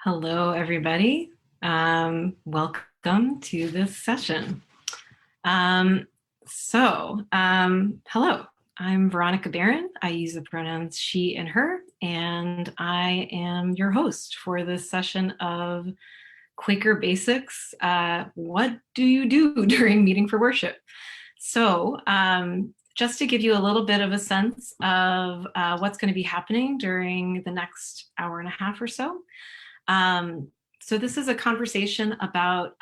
Hello, everybody. Welcome to this session. Hello, I'm Veronica Barron. I use the pronouns she and her, and I am your host for this session of Quaker Basics. What do you do during meeting for worship? Just to give you a little bit of a sense of what's going to be happening during the next hour and a half or so. So this is a conversation about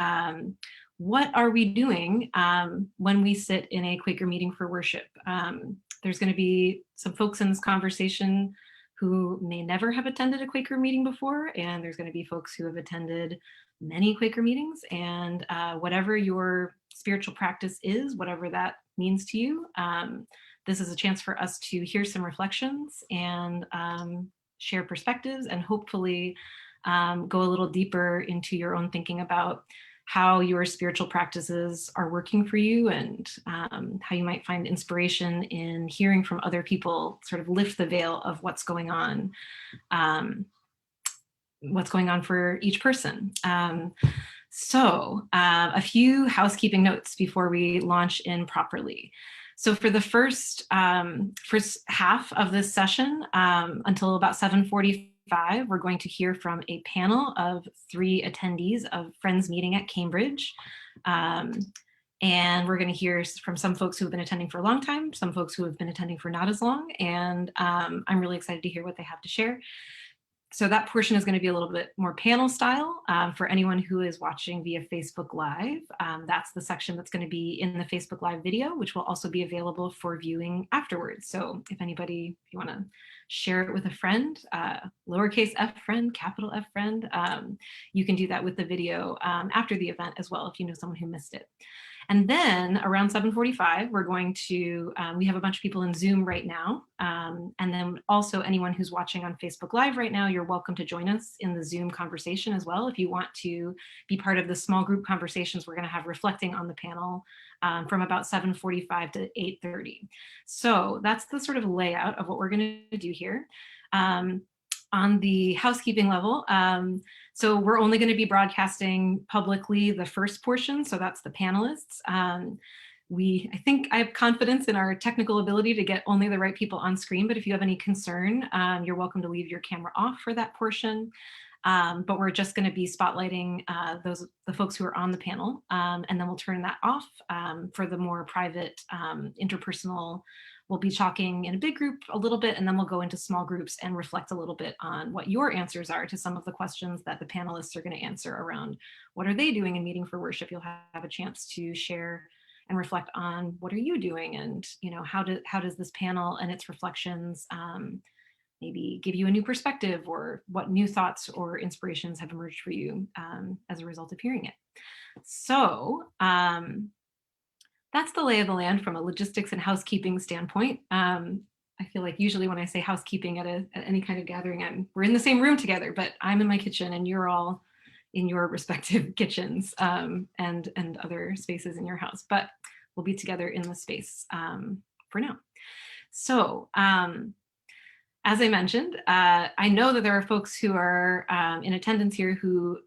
what are we doing when we sit in a Quaker meeting for worship. There's going to be some folks in this conversation who may never have attended a Quaker meeting before, and there's going to be folks who have attended many Quaker meetings, and whatever your spiritual practice is, whatever that means to you, this is a chance for us to hear some reflections and share perspectives and hopefully go a little deeper into your own thinking about how your spiritual practices are working for you and how you might find inspiration in hearing from other people, sort of lift the veil of what's going on for each person. A few housekeeping notes before we launch in properly. So for the first half of this session, until about 7:45, we're going to hear from a panel of 3 attendees of Friends Meeting at Cambridge. And we're going to hear from some folks who have been attending for a long time, some folks who have been attending for not as long, and I'm really excited to hear what they have to share. So that portion is going to be a little bit more panel style for anyone who is watching via Facebook Live. That's the section that's going to be in the Facebook Live video, which will also be available for viewing afterwards. So if you want to share it with a friend, lowercase f friend, capital F friend, you can do that with the video after the event as well if you know someone who missed it. And then around 7:45, we're going to, we have a bunch of people in Zoom right now. And then also anyone who's watching on Facebook Live right now, you're welcome to join us in the Zoom conversation as well. If you want to be part of the small group conversations we're going to have reflecting on the panel from about 7:45 to 8:30. So that's the sort of layout of what we're going to do here. On the housekeeping level, so we're only going to be broadcasting publicly the first portion, so that's the panelists. I think I have confidence in our technical ability to get only the right people on screen, but if you have any concern, you're welcome to leave your camera off for that portion. But we're just going to be spotlighting the folks who are on the panel, and then we'll turn that off for the more private interpersonal. We'll be talking in a big group a little bit, and then we'll go into small groups and reflect a little bit on what your answers are to some of the questions that the panelists are going to answer around what are they doing in meeting for worship. You'll have a chance to share and reflect on what are you doing, and how does this panel and its reflections maybe give you a new perspective, or what new thoughts or inspirations have emerged for you as a result of hearing it. So that's the lay of the land from a logistics and housekeeping standpoint. I feel like usually when I say housekeeping at any kind of gathering, we're in the same room together, but I'm in my kitchen and you're all in your respective kitchens and other spaces in your house, but we'll be together in the space for now. So as I mentioned, I know that there are folks who are in attendance here who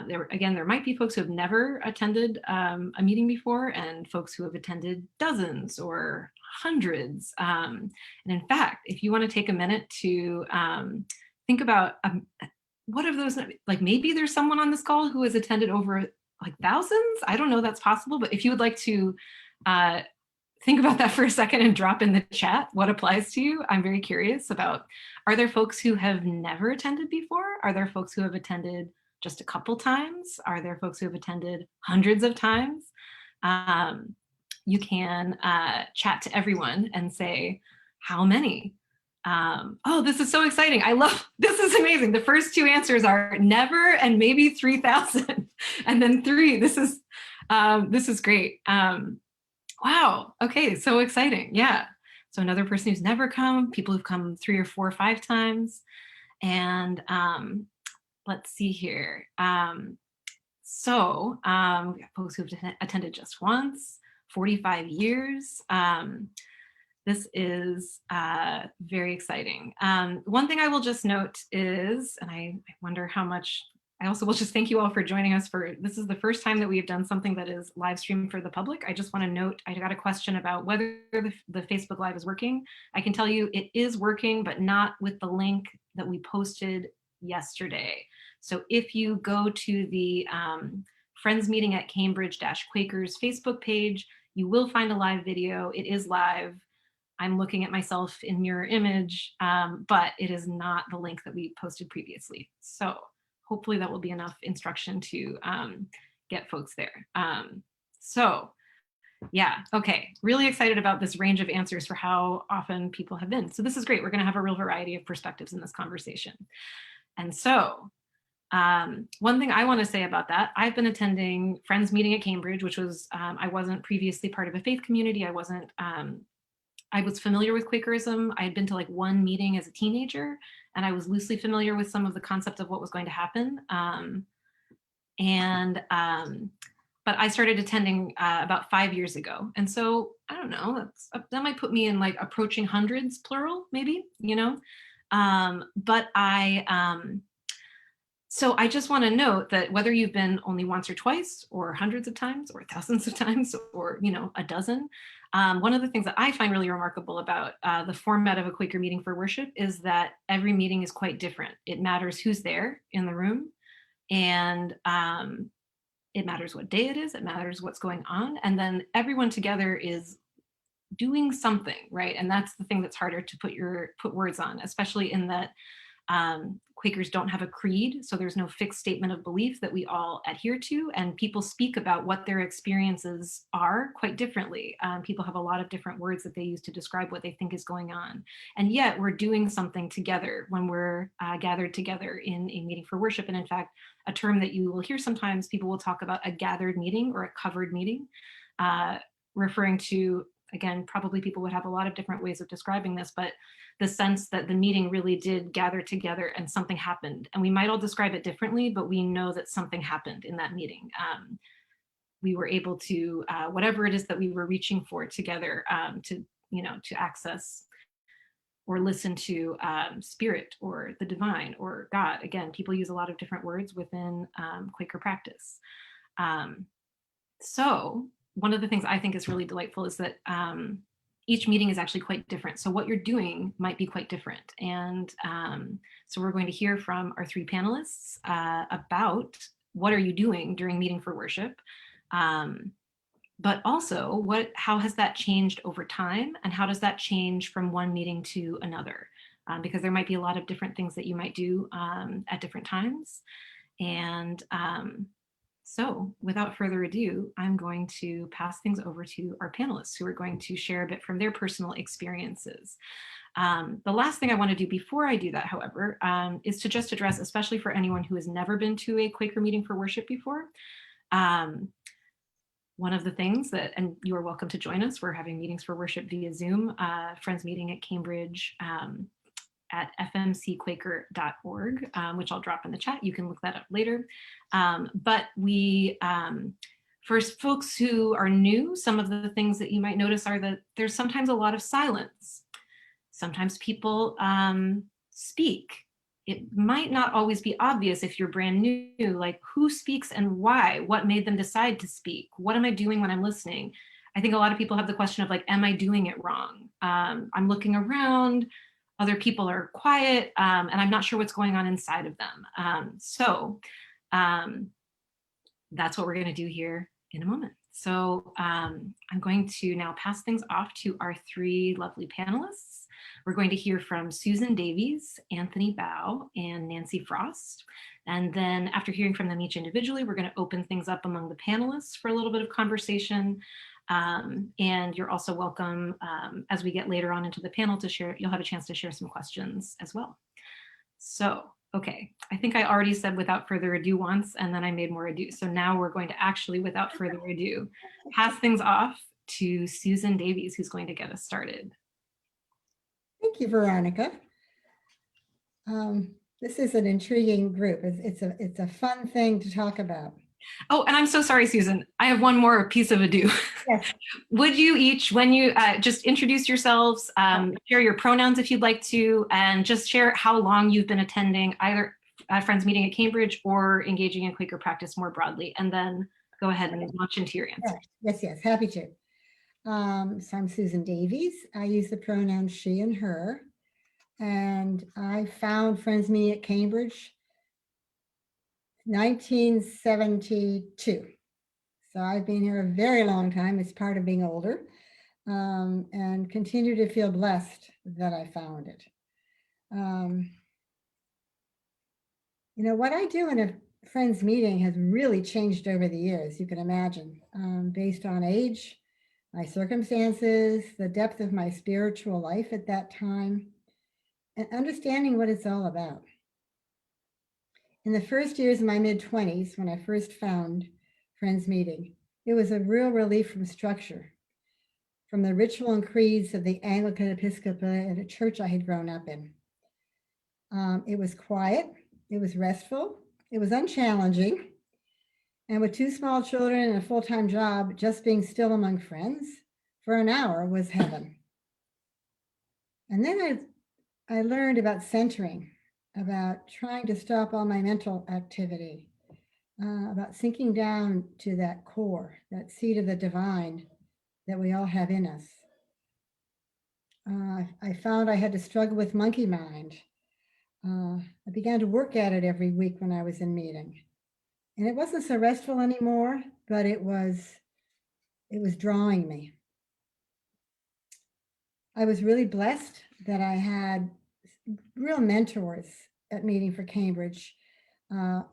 there might be folks who have never attended a meeting before, and folks who have attended dozens or hundreds. And in fact, if you want to take a minute to think about what of those, like maybe there's someone on this call who has attended over like thousands. I don't know, that's possible, but if you would like to think about that for a second and drop in the chat what applies to you. I'm very curious about, are there folks who have never attended before? Are there folks who have attended just a couple times? Are there folks who have attended hundreds of times? You can chat to everyone and say, how many? Oh, this is so exciting. This is amazing. The first 2 answers are never and maybe 3,000. And then 3, this is great. Wow, okay, so exciting, yeah. So another person who's never come, people who've come 3 or 4 or 5 times. And let's see here. We got folks who've attended just once, 45 years. This is very exciting. One thing I will just note is, and I wonder how much, I also will just thank you all for joining us this is the first time that we have done something that is live streamed for the public. I just want to note, I got a question about whether the Facebook Live is working. I can tell you it is working, but not with the link that we posted yesterday. So if you go to the Friends Meeting at Cambridge-Quakers Facebook page, you will find a live video. It is live. I'm looking at myself in mirror image, but it is not the link that we posted previously. So hopefully that will be enough instruction to get folks there. So yeah, okay, really excited about this range of answers for how often people have been. So this is great. We're gonna have a real variety of perspectives in this conversation. And so one thing I want to say about that, I've been attending Friends Meeting at Cambridge, which was, I wasn't previously part of a faith community. I was familiar with Quakerism. I had been to like one meeting as a teenager, and I was loosely familiar with some of the concepts of what was going to happen. But I started attending about 5 years ago. And so, I don't know, that might put me in like approaching hundreds, plural, maybe, you know? So I just want to note that whether you've been only once or twice or hundreds of times or thousands of times or, you know, a dozen, one of the things that I find really remarkable about the format of a Quaker meeting for worship is that every meeting is quite different. It matters who's there in the room, and it matters what day it is, it matters what's going on, and then everyone together is doing something, right? And that's the thing that's harder to put words on, especially in that Quakers don't have a creed, so there's no fixed statement of belief that we all adhere to, and people speak about what their experiences are quite differently. People have a lot of different words that they use to describe what they think is going on, and yet we're doing something together when we're gathered together in a meeting for worship. And in fact, a term that you will hear sometimes, people will talk about a gathered meeting or a covered meeting, referring to, again, probably people would have a lot of different ways of describing this, but the sense that the meeting really did gather together and something happened. And we might all describe it differently, but we know that something happened in that meeting. We were able to, whatever it is that we were reaching for together, to access or listen to spirit or the divine or God. Again, people use a lot of different words within Quaker practice. So one of the things I think is really delightful is that each meeting is actually quite different. So what you're doing might be quite different. And so we're going to hear from our three panelists about what are you doing during meeting for worship, but also how has that changed over time, and how does that change from one meeting to another? Because there might be a lot of different things that you might do at different times. And so without further ado, I'm going to pass things over to our panelists who are going to share a bit from their personal experiences. The last thing I want to do before I do that, however, is to just address, especially for anyone who has never been to a Quaker meeting for worship before, one of the things that, and you are welcome to join us, we're having meetings for worship via Zoom, Friends Meeting at Cambridge, at fmcquaker.org, which I'll drop in the chat. You can look that up later. But for folks who are new, some of the things that you might notice are that there's sometimes a lot of silence. Sometimes people speak. It might not always be obvious if you're brand new, like who speaks and why, what made them decide to speak? What am I doing when I'm listening? I think a lot of people have the question of like, am I doing it wrong? I'm looking around, other people are quiet, and I'm not sure what's going on inside of them. So that's what we're going to do here in a moment. So I'm going to now pass things off to our three lovely panelists. We're going to hear from Susan Davies, Anthony Bao, and Nancy Frost. And then after hearing from them each individually, we're going to open things up among the panelists for a little bit of conversation. And you're also welcome, as we get later on into the panel, to share, you'll have a chance to share some questions as well. So, okay, I think I already said without further ado once, and then I made more ado. So now we're going to actually, without further ado, pass things off to Susan Davies, who's going to get us started. Thank you, Veronica. This is an intriguing group. It's a fun thing to talk about. Oh, and I'm so sorry, Susan. I have one more piece of ado. Yes. Would you each, when you just introduce yourselves, share your pronouns if you'd like to, and just share how long you've been attending either Friends Meeting at Cambridge or engaging in Quaker practice more broadly, and then go ahead and launch into your answer. Yes, yes, happy to. So I'm Susan Davies. I use the pronouns she and her. And I found Friends Meeting at Cambridge 1972. So I've been here a very long time. It's part of being older, and continue to feel blessed that I found it. What I do in a Friends Meeting has really changed over the years, you can imagine, based on age, my circumstances, the depth of my spiritual life at that time, and understanding what it's all about. In the first years of my mid-20s, when I first found Friends Meeting, it was a real relief from structure, from the ritual and creeds of the Anglican Episcopal at a church I had grown up in. It was quiet, it was restful, it was unchallenging, and with 2 small children and a full-time job, just being still among friends for an hour was heaven. And then I learned about centering, about trying to stop all my mental activity, about sinking down to that core, that seed of the divine that we all have in us. I found I had to struggle with monkey mind. I began to work at it every week when I was in meeting. And it wasn't so restful anymore, but it was drawing me. I was really blessed that I had real mentors at Meeting for Cambridge.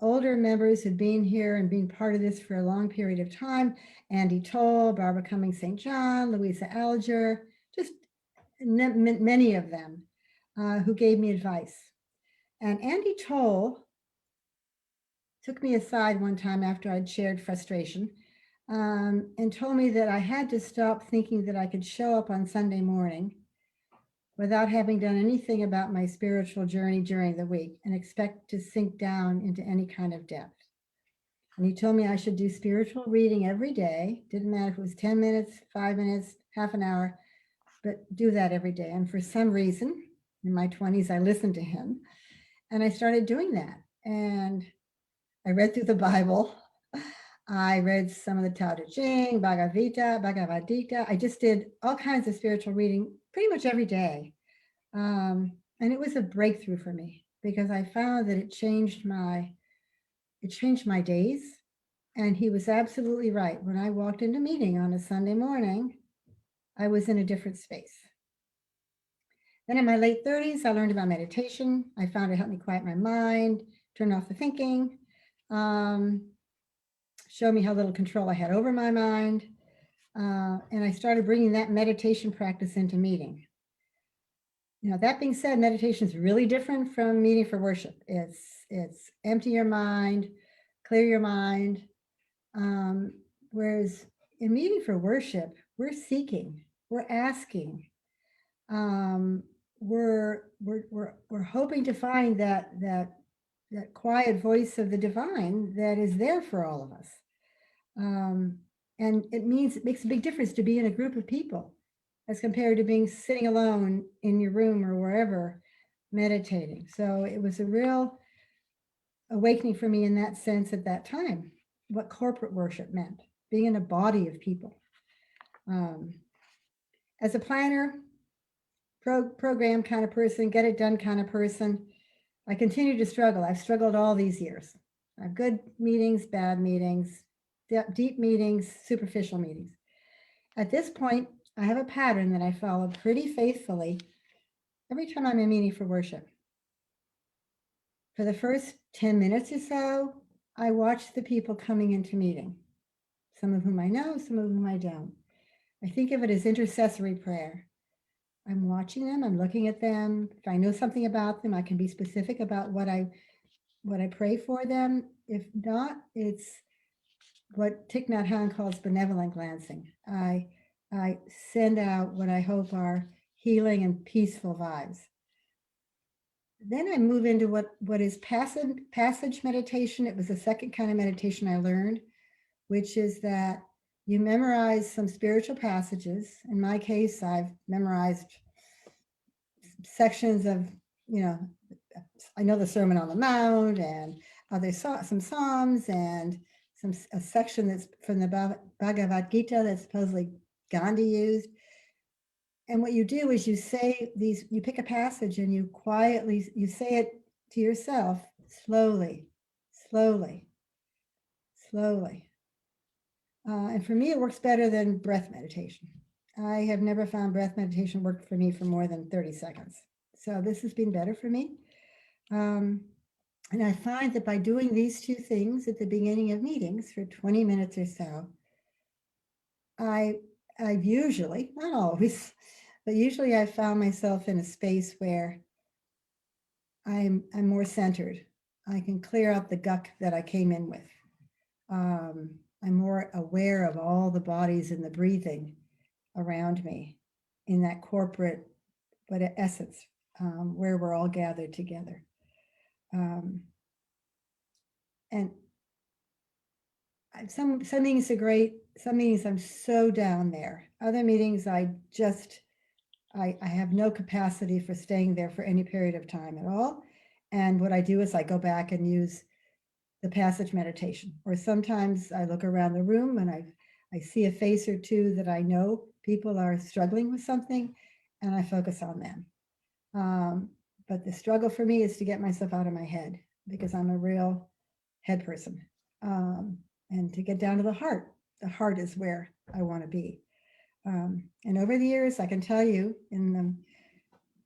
Older members who'd been here and been part of this for a long period of time. Andy Toll, Barbara Cummings St. John, Louisa Alger, just many of them who gave me advice. And Andy Toll took me aside one time after I'd shared frustration and told me that I had to stop thinking that I could show up on Sunday morning without having done anything about my spiritual journey during the week and expect to sink down into any kind of depth. And he told me I should do spiritual reading every day. Didn't matter if it was 10 minutes, 5 minutes, half an hour, but do that every day. And for some reason, in my 20s, I listened to him and I started doing that. And I read through the Bible. I read some of the Tao Te Ching, Bhagavad Gita. I just did all kinds of spiritual reading pretty much every day. And it was a breakthrough for me because I found that it changed my days. And he was absolutely right. When I walked into meeting on a Sunday morning, I was in a different space. Then in my late 30s, I learned about meditation. I found it helped me quiet my mind, turn off the thinking, show me how little control I had over my mind. And I started bringing that meditation practice into meeting. That being said, meditation is really different from meeting for worship. It's empty your mind, clear your mind. Whereas in meeting for worship, we're seeking, we're asking, we're hoping to find that quiet voice of the divine that is there for all of us. And it makes a big difference to be in a group of people as compared to being sitting alone in your room or wherever meditating. So it was a real awakening for me in that sense at that time, what corporate worship meant, being in a body of people. As a planner, program kind of person, get it done kind of person, I continue to struggle. I've struggled all these years. I have good meetings, bad meetings, deep meetings, superficial meetings. At this point, I have a pattern that I follow pretty faithfully every time I'm in meeting for worship. For the first 10 minutes or so, I watch the people coming into meeting, some of whom I know, some of whom I don't. I think of it as intercessory prayer. I'm watching them, I'm looking at them. If I know something about them, I can be specific about what I pray for them. If not, it's what Thich Nhat Hanh calls benevolent glancing. I send out what I hope are healing and peaceful vibes. then I move into what is passage meditation. It was the second kind of meditation I learned, which is that you memorize some spiritual passages. In my case, I've memorized sections of, I know the Sermon on the Mount and there's some Psalms and a section that's from the Bhagavad Gita that supposedly Gandhi used. And what you do is you pick a passage and you quietly, you say it to yourself slowly, slowly, slowly. And for me, it works better than breath meditation. I have never found breath meditation worked for me for more than 30 seconds. So this has been better for me. And I find that by doing these two things at the beginning of meetings for 20 minutes or so, I've usually, not always, but usually I've found myself in a space where I'm more centered. I can clear out the guck that I came in with. I'm more aware of all the bodies and the breathing around me in that corporate, but essence, where we're all gathered together. And some meetings are great. Some meetings I'm so down there. Other meetings I have no capacity for staying there for any period of time at all. And what I do is I go back and use the passage meditation, or sometimes I look around the room and I see a face or two that I know people are struggling with something, and I focus on them. But the struggle for me is to get myself out of my head, because I'm a real head person. And to get down to the heart is where I want to be. And over the years, I can tell you,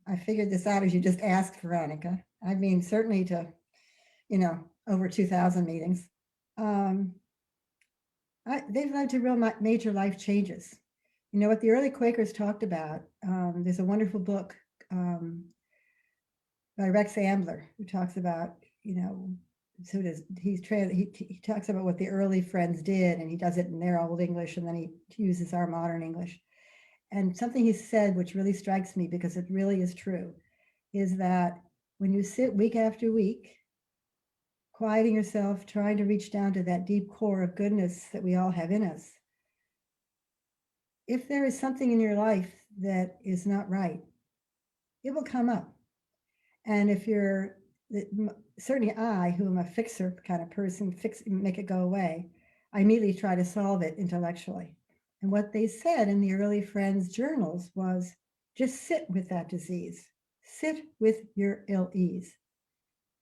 I figured this out as you just asked, Veronica. I mean, certainly to, over 2,000 meetings. They've led to real major life changes. What the early Quakers talked about, there's a wonderful book by Rex Ambler, who talks about, he talks about what the early Friends did, and he does it in their old English, and then he uses our modern English. And something he said, which really strikes me because it really is true, is that when you sit week after week, quieting yourself, trying to reach down to that deep core of goodness that we all have in us, if there is something in your life that is not right, it will come up. And if you're, certainly I, who am a fixer kind of person, make it go away, I immediately try to solve it intellectually. And what they said in the early Friends journals was, just sit with that disease. Sit with your ill ease.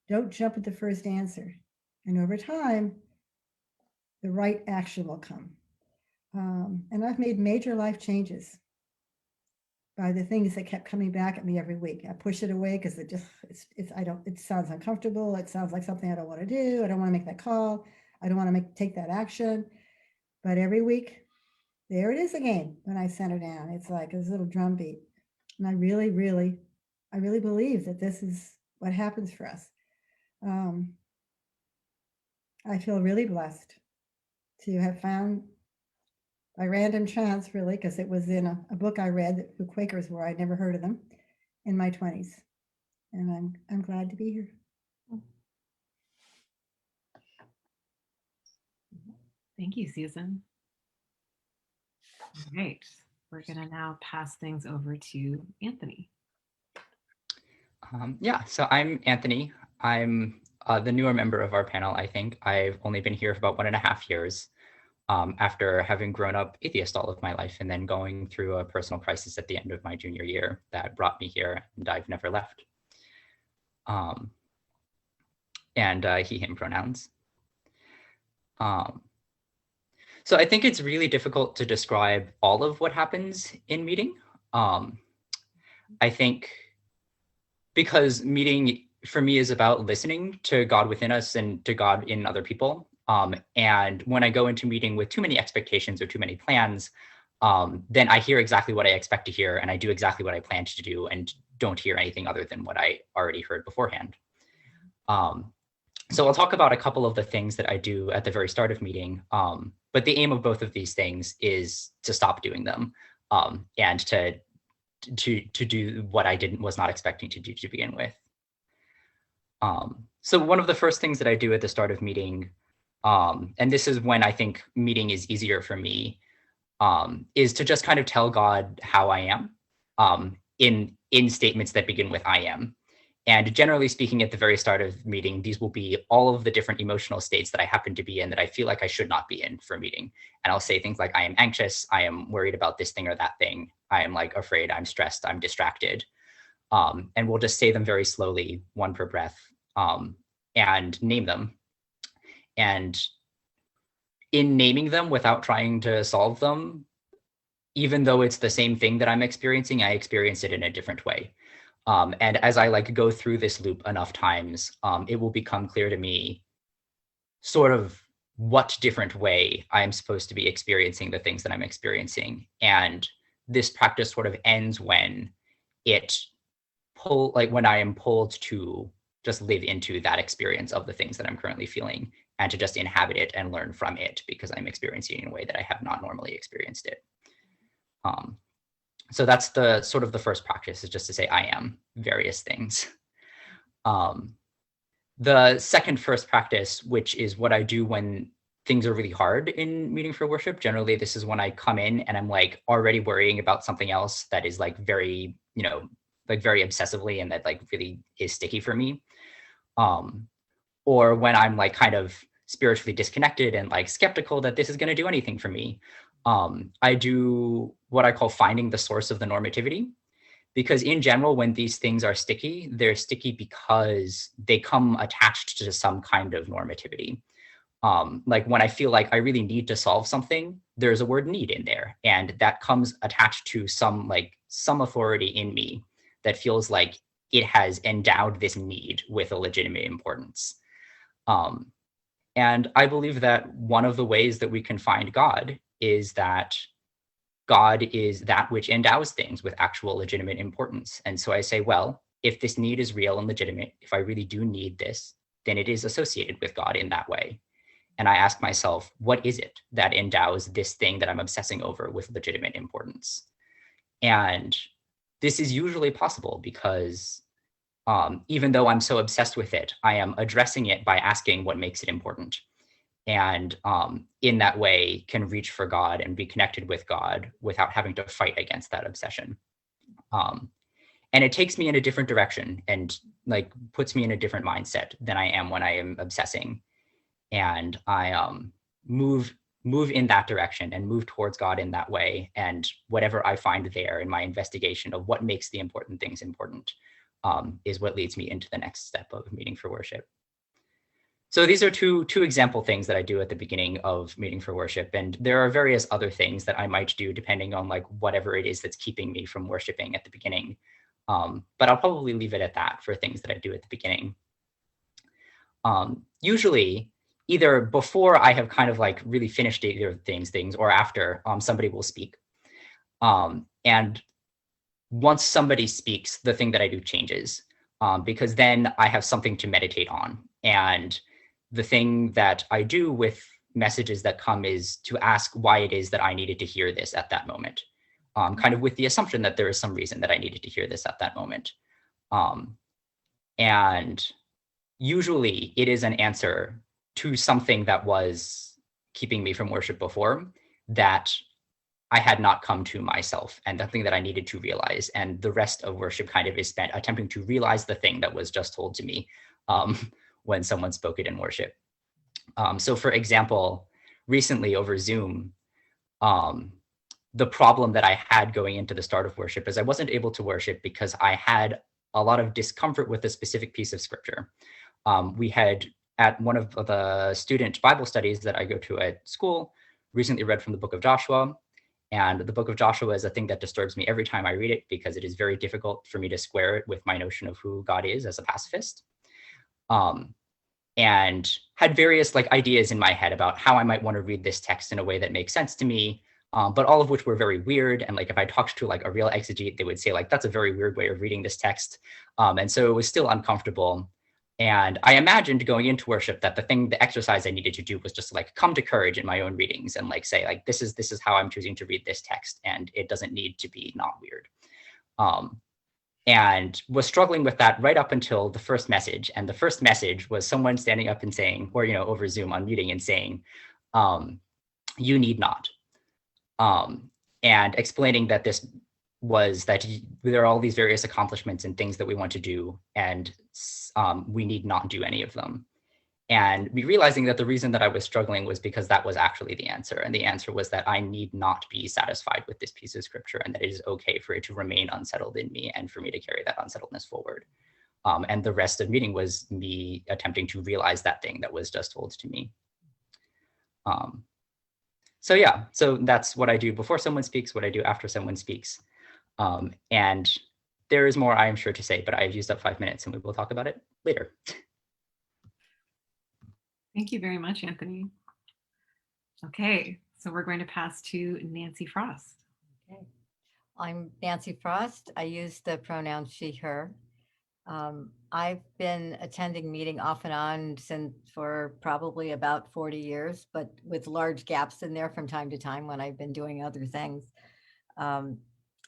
Don't jump at the first answer. And over time, the right action will come. And I've made major life changes by the things that kept coming back at me every week. I push it away because it sounds uncomfortable. It sounds like something I don't want to do. I don't want to make that call. I don't want to take that action. But every week, there it is again when I center down. It's like a little drum beat. And I really believe that this is what happens for us. I feel really blessed to have found, by random chance, really, because it was in a book I read who Quakers were. I'd never heard of them, in my 20s. And I'm glad to be here. Thank you, Susan. All right, we're going to now pass things over to Anthony. So I'm Anthony. I'm the newer member of our panel, I think. I've only been here for about 1.5 years after having grown up atheist all of my life and then going through a personal crisis at the end of my junior year that brought me here, and I've never left. He, him pronouns. So I think it's really difficult to describe all of what happens in meeting. I think because meeting for me is about listening to God within us and to God in other people. And when I go into meeting with too many expectations or too many plans, then I hear exactly what I expect to hear and I do exactly what I planned to do and don't hear anything other than what I already heard beforehand. So I'll talk about a couple of the things that I do at the very start of meeting. But the aim of both of these things is to stop doing them and to do what I was not expecting to do to begin with. So one of the first things that I do at the start of meeting, and this is when I think meeting is easier for me, is to just kind of tell God how I am, in statements that begin with "I am." And generally speaking, at the very start of the meeting, these will be all of the different emotional states that I happen to be in that I feel like I should not be in for a meeting. And I'll say things like, I am anxious, I am worried about this thing or that thing, I am like afraid, I'm stressed, I'm distracted. And we'll just say them very slowly, one per breath, and name them. And in naming them without trying to solve them, even though it's the same thing that I'm experiencing, I experience it in a different way. And as I like go through this loop enough times, it will become clear to me sort of what different way I'm supposed to be experiencing the things that I'm experiencing. And this practice sort of ends when when I am pulled to just live into that experience of the things that I'm currently feeling and to just inhabit it and learn from it because I'm experiencing it in a way that I have not normally experienced it. So that's the sort of the first practice, is just to say I am various things. The second first practice, which is what I do when things are really hard in meeting for worship. Generally, this is when I come in and I'm like already worrying about something else that is like very, like very obsessively and that like really is sticky for me. Or when I'm like kind of spiritually disconnected and like skeptical that this is going to do anything for me. I do what I call finding the source of the normativity, because in general, when these things are sticky, they're sticky because they come attached to some kind of normativity. Like when I feel like I really need to solve something, there's a word need in there, and that comes attached to some authority in me that feels like it has endowed this need with a legitimate importance. And I believe that one of the ways that we can find God is that God is that which endows things with actual legitimate importance. And so I say, well, if this need is real and legitimate, if I really do need this, then it is associated with God in that way. And I ask myself, what is it that endows this thing that I'm obsessing over with legitimate importance? And this is usually possible because even though I'm so obsessed with it, I am addressing it by asking what makes it important. And in that way can reach for God and be connected with God without having to fight against that obsession. And it takes me in a different direction and like puts me in a different mindset than I am when I am obsessing. And I move in that direction and move towards God in that way. And whatever I find there in my investigation of what makes the important things important is what leads me into the next step of meeting for worship. So these are two example things that I do at the beginning of meeting for worship. And there are various other things that I might do depending on like whatever it is that's keeping me from worshiping at the beginning. But I'll probably leave it at that for things that I do at the beginning. Usually, either before I have kind of like really finished either things or after, somebody will speak. And once somebody speaks, the thing that I do changes because then I have something to meditate on. And the thing that I do with messages that come is to ask why it is that I needed to hear this at that moment, kind of with the assumption that there is some reason that I needed to hear this at that moment. And usually it is an answer to something that was keeping me from worship before that I had not come to myself, and the thing that I needed to realize. And the rest of worship kind of is spent attempting to realize the thing that was just told to me when someone spoke it in worship. So for example, recently over Zoom, the problem that I had going into the start of worship is I wasn't able to worship because I had a lot of discomfort with a specific piece of scripture. We had, at one of the student Bible studies that I go to at school, recently read from the book of Joshua. And the book of Joshua is a thing that disturbs me every time I read it because it is very difficult for me to square it with my notion of who God is as a pacifist. And had various like ideas in my head about how I might want to read this text in a way that makes sense to me, but all of which were very weird. And like if I talked to like a real exegete, they would say like, that's a very weird way of reading this text. And so it was still uncomfortable. And I imagined going into worship that the exercise I needed to do was just like come to courage in my own readings and like say like, this is how I'm choosing to read this text. And it doesn't need to be not weird. and was struggling with that right up until the first message. And the first message was someone standing up and saying, or, over Zoom on meeting and saying, you need not. And explaining that this was that there are all these various accomplishments and things that we want to do, and we need not do any of them. And me realizing that the reason that I was struggling was because that was actually the answer. And the answer was that I need not be satisfied with this piece of scripture, and that it is okay for it to remain unsettled in me and for me to carry that unsettledness forward. And the rest of the meeting was me attempting to realize that thing that was just told to me. So yeah, so that's what I do before someone speaks, what I do after someone speaks. And there is more I am sure to say, but I've used up 5 minutes and we will talk about it later. Thank you very much, Anthony. Okay, so we're going to pass to Nancy Frost. Okay. I'm Nancy Frost. I use the pronoun she, her. I've been attending meeting off and on for probably about 40 years, but with large gaps in there from time to time when I've been doing other things. And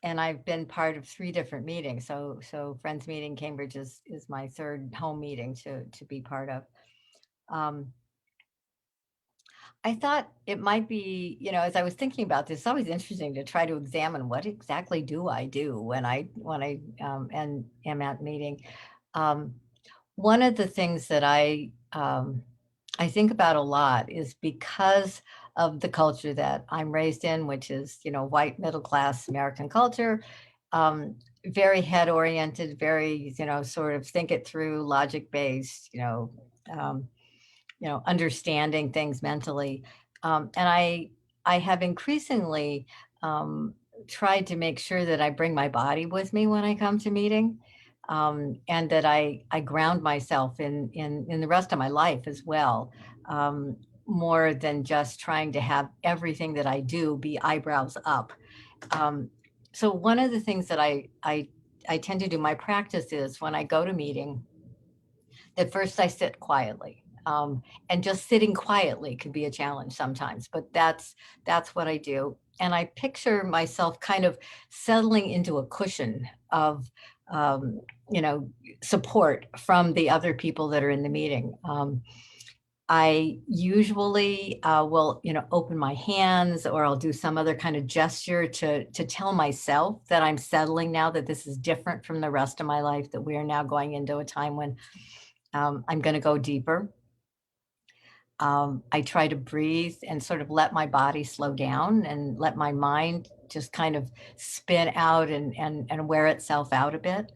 I've been part of 3 different meetings. So Friends Meeting Cambridge is my third home meeting to be part of. I thought it might be, as I was thinking about this, it's always interesting to try to examine what exactly do I do when I am at meeting. One of the things that I think about a lot is because of the culture that I'm raised in, which is, white middle class American culture, very head oriented, very, sort of think it through, logic based, understanding things mentally. And I have increasingly tried to make sure that I bring my body with me when I come to meeting, and that I ground myself in the rest of my life as well, more than just trying to have everything that I do be eyebrows up. So one of the things that I tend to do, my practice is when I go to meeting, that first I sit quietly. And just sitting quietly could be a challenge sometimes, but that's what I do. And I picture myself kind of settling into a cushion of, support from the other people that are in the meeting. I usually will, open my hands, or I'll do some other kind of gesture to tell myself that I'm settling now, that this is different from the rest of my life, that we are now going into a time when I'm going to go deeper. I try to breathe and sort of let my body slow down and let my mind just kind of spin out and wear itself out a bit.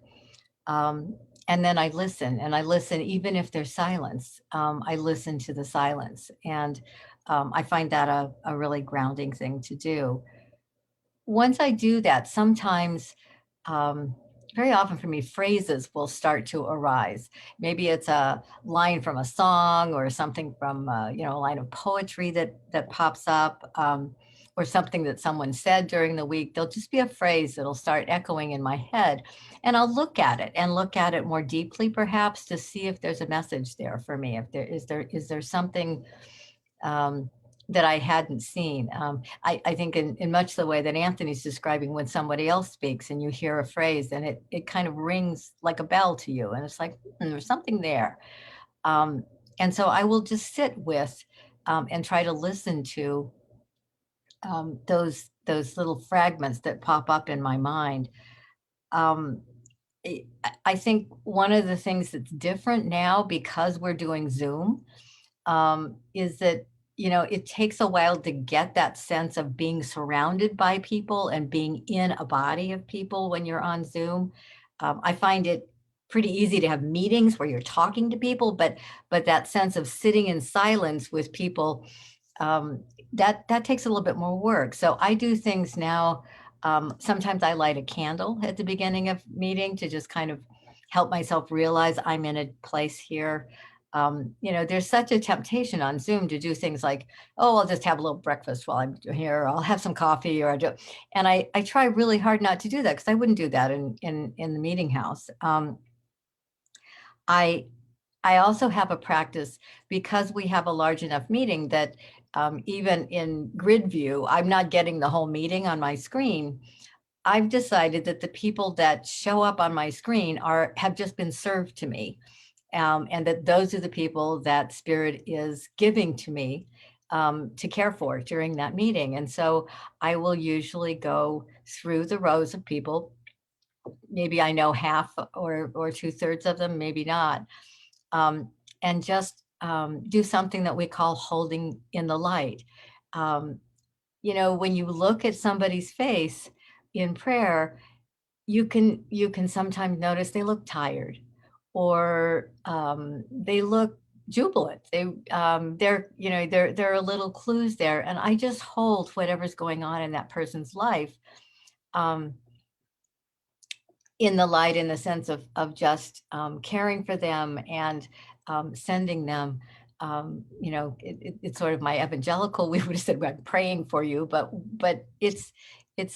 And then I listen even if there's silence. I listen to the silence, and I find that a really grounding thing to do. Once I do that, sometimes, very often for me, phrases will start to arise. Maybe it's a line from a song, or something from, a line of poetry that pops up, or something that someone said during the week. There'll just be a phrase that'll start echoing in my head, and I'll look at it more deeply, perhaps, to see if there's a message there for me. If is there something that I hadn't seen. I think in much the way that Anthony's describing, when somebody else speaks and you hear a phrase and it kind of rings like a bell to you, and it's like, there's something there. And so I will just sit with and try to listen to those little fragments that pop up in my mind. I think one of the things that's different now, because we're doing Zoom, is that it takes a while to get that sense of being surrounded by people and being in a body of people when you're on Zoom. I find it pretty easy to have meetings where you're talking to people, but that sense of sitting in silence with people, that takes a little bit more work. So I do things now. Sometimes I light a candle at the beginning of meeting to just kind of help myself realize I'm in a place here. There's such a temptation on Zoom to do things like, oh, I'll just have a little breakfast while I'm here, or I'll have some coffee, and I try really hard not to do that, because I wouldn't do that in the meeting house. I also have a practice, because we have a large enough meeting that even in grid view, I'm not getting the whole meeting on my screen. I've decided that the people that show up on my screen have just been served to me. And that those are the people that Spirit is giving to me to care for during that meeting. And so I will usually go through the rows of people. Maybe I know half or 2/3 of them, maybe not. And just do something that we call holding in the light. Um, when you look at somebody's face in prayer, you can sometimes notice they look tired, or they look jubilant. There are little clues there, and I just hold whatever's going on in that person's life um, in the light, in the sense of just caring for them and sending them. It's sort of my evangelical. We would have said, "I'm praying for you," but it's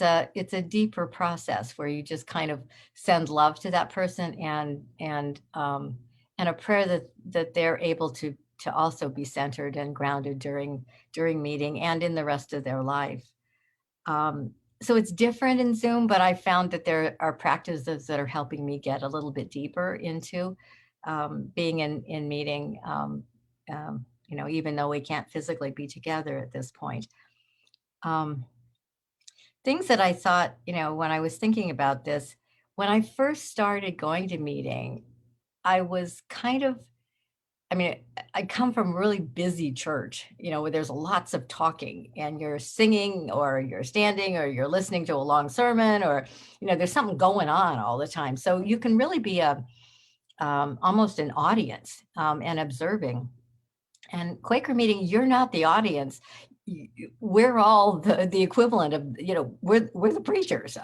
a deeper process where you just kind of send love to that person, and a prayer that they're able to also be centered and grounded during meeting and in the rest of their life. So it's different in Zoom, but I found that there are practices that are helping me get a little bit deeper into being in meeting, even though we can't physically be together at this point. Things that I thought, when I was thinking about this, when I first started going to meeting, I was kind of, I come from a really busy church, where there's lots of talking and you're singing or you're standing or you're listening to a long sermon, or, there's something going on all the time. So you can really be almost an audience and observing. And Quaker Meeting, you're not the audience. We're all the equivalent of, we're the preachers.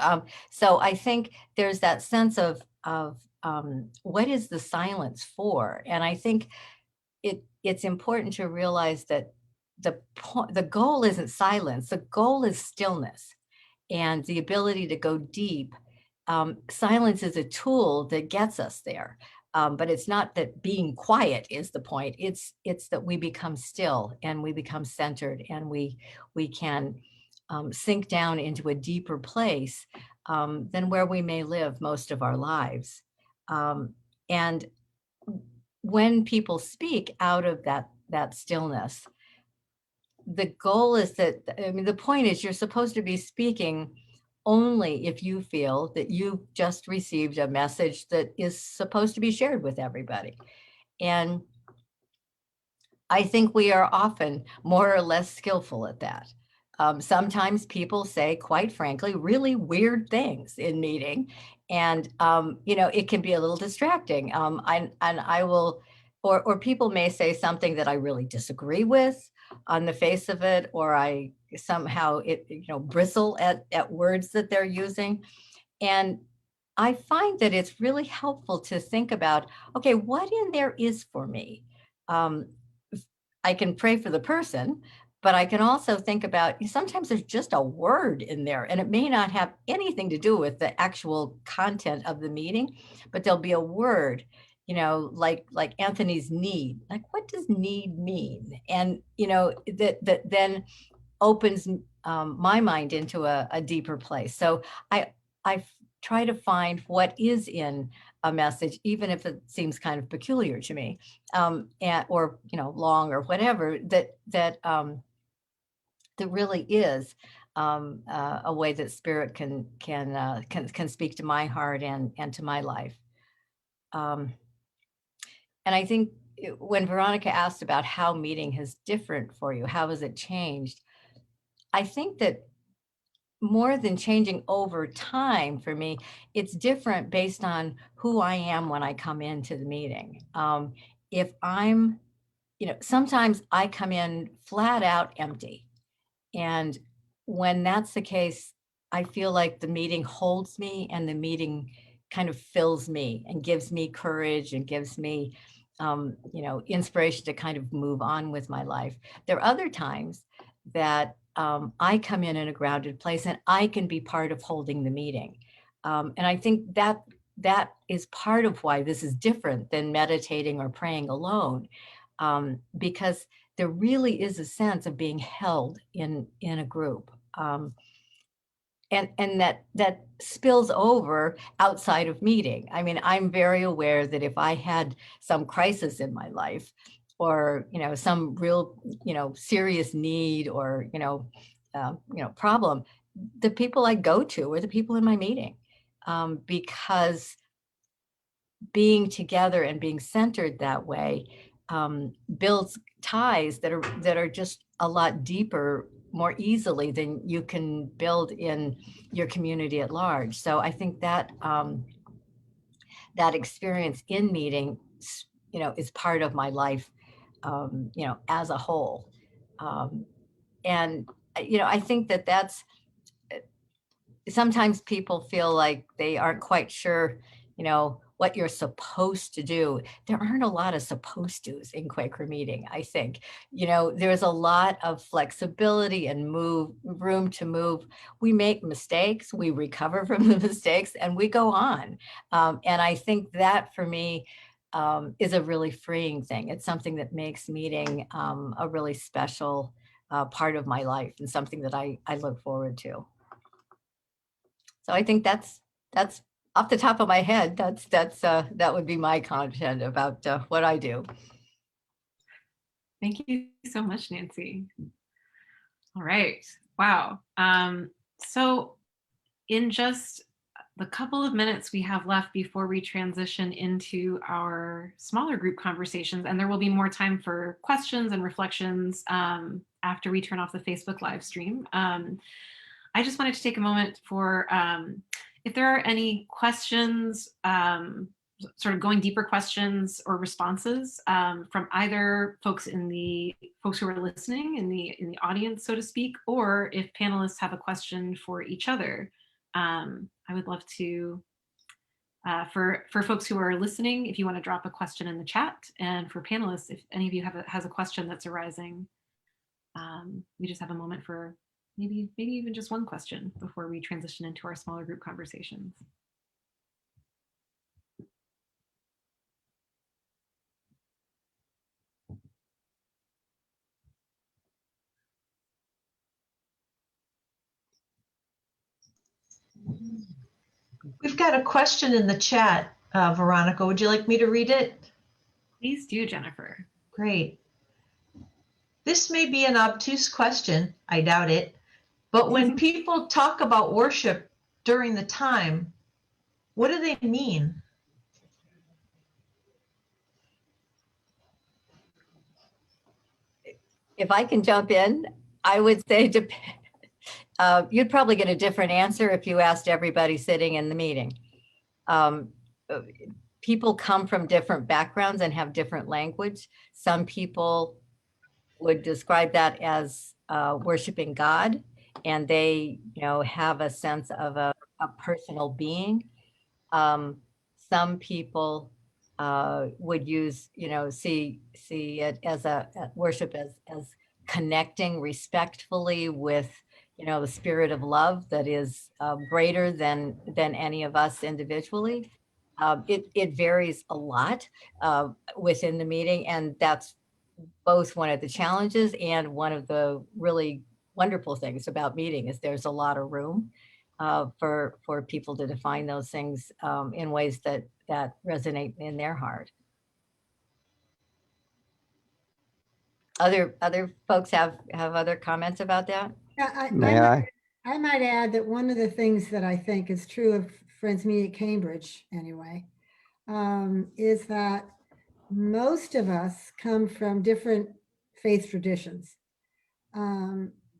So I think there's that sense of what is the silence for? And I think it's important to realize that the goal isn't silence. The goal is stillness and the ability to go deep. Silence is a tool that gets us there. But it's not that being quiet is the point. It's that we become still and we become centered, and we can sink down into a deeper place than where we may live most of our lives. And when people speak out of that stillness, the goal is that, the point is, you're supposed to be speaking only if you feel that you've just received a message that is supposed to be shared with everybody. And I think we are often more or less skillful at that. Sometimes people say, quite frankly, really weird things in meeting, and it can be a little distracting. I will, or people may say something that I really disagree with on the face of it, or I somehow bristle at words that they're using, and I find that it's really helpful to think about, okay, what in there is for me. Um, I can pray for the person, but I can also think about, sometimes there's just a word in there, and it may not have anything to do with the actual content of the meeting, but there'll be a word, like Anthony's need. Like, what does need mean? And that then opens my mind into a deeper place. So I try to find what is in a message, even if it seems kind of peculiar to me, or long or whatever, that really is a way that Spirit can speak to my heart and to my life. And I think when Veronica asked about how meeting has different for you, how has it changed? I think that more than changing over time for me, it's different based on who I am when I come into the meeting. If I'm, sometimes I come in flat out empty. And when that's the case, I feel like the meeting holds me, and the meeting kind of fills me and gives me courage and gives me, inspiration to kind of move on with my life. There are other times that I come in a grounded place, and I can be part of holding the meeting. And I think that is part of why this is different than meditating or praying alone, because there really is a sense of being held in a group. and that spills over outside of meeting. I mean, I'm very aware that if I had some crisis in my life, or some real serious need, or problem, the people I go to are the people in my meeting, because being together and being centered that way builds ties that are just a lot deeper, more easily than you can build in your community at large. So I think that that experience in meeting, is part of my life, as a whole. And I think that that's, sometimes people feel like they aren't quite sure, what you're supposed to do. There aren't a lot of supposed to's in Quaker Meeting, I think. There's a lot of flexibility and room to move. We make mistakes, we recover from the mistakes, and we go on. And I think that for me is a really freeing thing. It's something that makes meeting a really special part of my life, and something that I look forward to. So I think that's off the top of my head. That would be my content about what I do. Thank you so much, Nancy. All right. Wow. So in just the couple of minutes we have left before we transition into our smaller group conversations, and there will be more time for questions and reflections after we turn off the Facebook live stream. I just wanted to take a moment for if there are any questions, sort of going deeper questions or responses from either folks who are listening in the audience, so to speak, or if panelists have a question for each other. I would love to, for folks who are listening, if you want to drop a question in the chat, and for panelists, if any of you has a question that's arising, we just have a moment for maybe even just one question before we transition into our smaller group conversations. We've got a question in the chat, Veronica. Would you like me to read it? Please do, Jennifer. Great. This may be an obtuse question, I doubt it, but when people talk about worship during the time, what do they mean? If I can jump in, I would say you'd probably get a different answer if you asked everybody sitting in the meeting. People come from different backgrounds and have different language. Some people would describe that as worshiping God, and they, have a sense of a personal being. Some people would use, see it as worship as connecting respectfully with, the spirit of love that is greater than any of us individually. It varies a lot within the meeting, and that's both one of the challenges and one of the really wonderful things about meeting is there's a lot of room for people to define those things in ways that resonate in their heart. Other folks have other comments about that? Yeah, I might add that one of the things that I think is true of Friends Meeting at Cambridge anyway, is that most of us come from different faith traditions.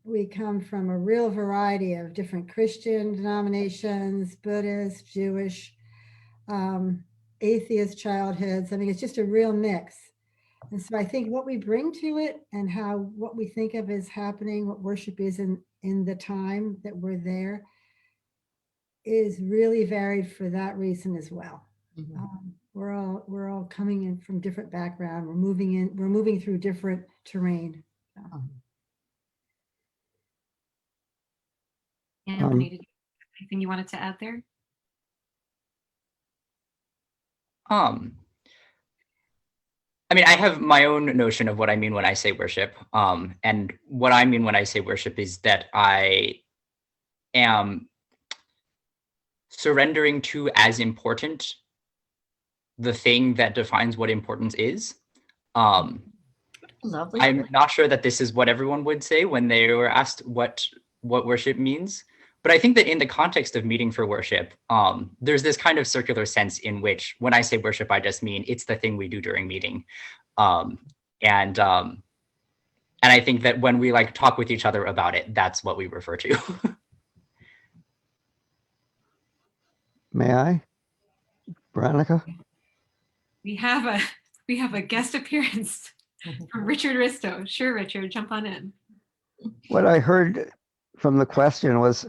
We come from a real variety of different Christian denominations, Buddhist, Jewish, atheist childhoods. I mean, it's just a real mix. And so I think what we bring to it and what we think of as happening, what worship is in the time that we're there, is really varied for that reason as well. Mm-hmm. We're all coming in from different background. We're moving through different terrain. Anthony, anything you wanted to add there? I mean, I have my own notion of what I mean when I say worship. And what I mean when I say worship is that I am surrendering to as important the thing that defines what importance is. Lovely. I'm not sure that this is what everyone would say when they were asked what worship means. But I think that in the context of meeting for worship, there's this kind of circular sense in which when I say worship, I just mean it's the thing we do during meeting. And I think that when we like talk with each other about it, that's what we refer to. May I? Veronica? We have a guest appearance from Richard Risto. Sure, Richard, jump on in. What I heard from the question was,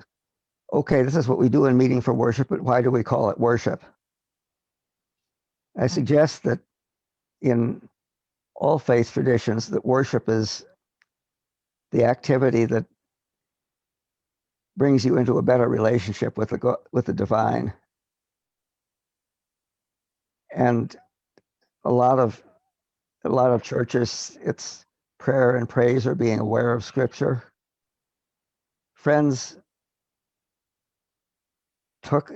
okay, this is what we do in meeting for worship, but why do we call it worship? I suggest that in all faith traditions, that worship is the activity that brings you into a better relationship with the divine. And a lot of churches, it's prayer and praise or being aware of Scripture. Friends took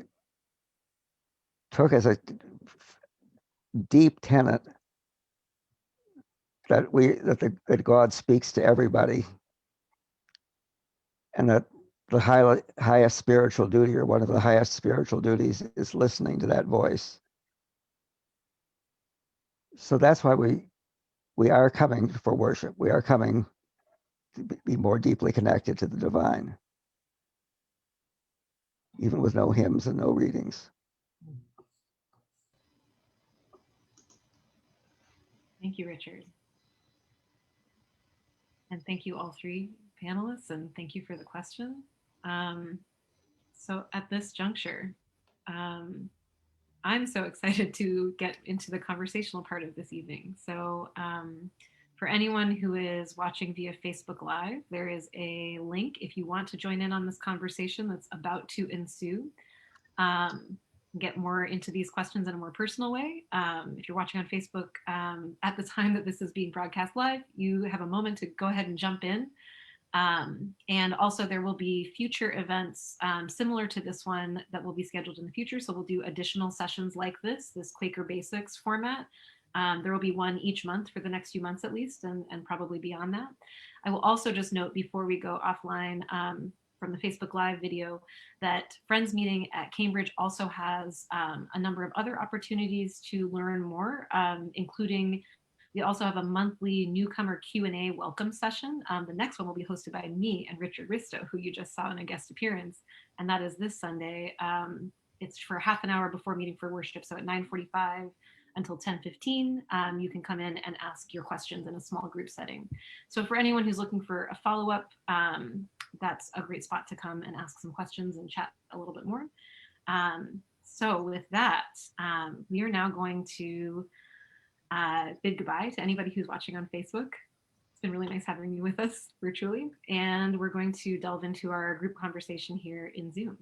as a deep tenet that God speaks to everybody, and that the highest spiritual duty, or one of the highest spiritual duties, is listening to that voice. So that's why we are coming for worship. We are coming to be more deeply connected to the divine, even with no hymns and no readings. Thank you, Richard. And thank you all three panelists, and thank you for the question. So at this juncture, I'm so excited to get into the conversational part of this evening. So for anyone who is watching via Facebook Live, there is a link if you want to join in on this conversation that's about to ensue. Get more into these questions in a more personal way. If you're watching on Facebook, at the time that this is being broadcast live, you have a moment to go ahead and jump in. And also there will be future events similar to this one that will be scheduled in the future. So we'll do additional sessions like this Quaker Basics format. There will be one each month for the next few months at least, and probably beyond that. I will also just note before we go offline from the Facebook Live video that Friends Meeting at Cambridge also has a number of other opportunities to learn more, including we also have a monthly newcomer Q&A welcome session. The next one will be hosted by me and Richard Risto, who you just saw in a guest appearance, and that is this Sunday. It's for half an hour before meeting for worship, so at 9:45 until 10:15, you can come in and ask your questions in a small group setting. So for anyone who's looking for a follow-up, that's a great spot to come and ask some questions and chat a little bit more. So with that, we are now going to bid goodbye to anybody who's watching on Facebook. It's been really nice having you with us virtually, and we're going to delve into our group conversation here in Zoom.